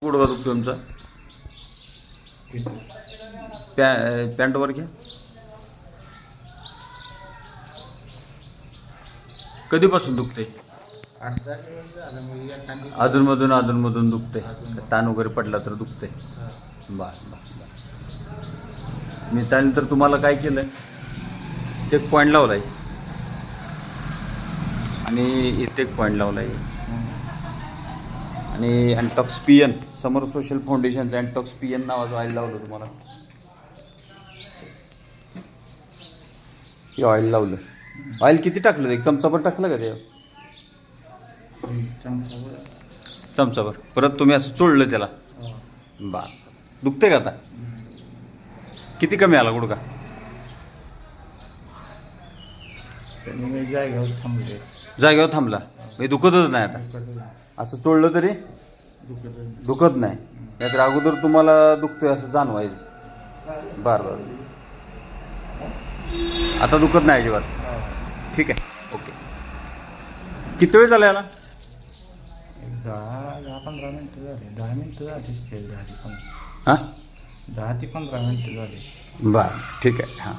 गुडघा दुखतो तुमचा? पॅन्टवर घ्या. कधीपासून दुखते? अधूनमधून दुखते. ताण वगैरे पडला तर दुखते. बर. मी त्यानंतर तुम्हाला काय केलं, एक पॉईंट लावलाय आणि इथे एक पॉईंट लावलाय आणि अँटॉक्सपियन, समर सोशल फाउंडेशनचं अँटॉक्सपियन नावाचं ऑइल लावलं तुम्हाला. हे ऑइल लावलं. ऑइल किती टाकलं? एक चमचाभर टाकलं का ते? चमचाभर. परत तुम्ही असं चोळलं त्याला. बा, दुखते का आता? किती कमी आला गुडघा? जागेवर थांबला. म्हणजे दुखतच नाही आता. असं चोळलं तरी दुखत नाही. नाहीतर अगोदर तुम्हाला दुखतोय असं जाणवायचं. बरं. आता दुखत नाही अजिबात. ठीक आहे, ओके. किती वेळ झाला याला? 10-15 मिनटं झाली. 10 मिनटं झाली. हां, 10 ते 15 मिनटं झाली. बरं, ठीक आहे. हां.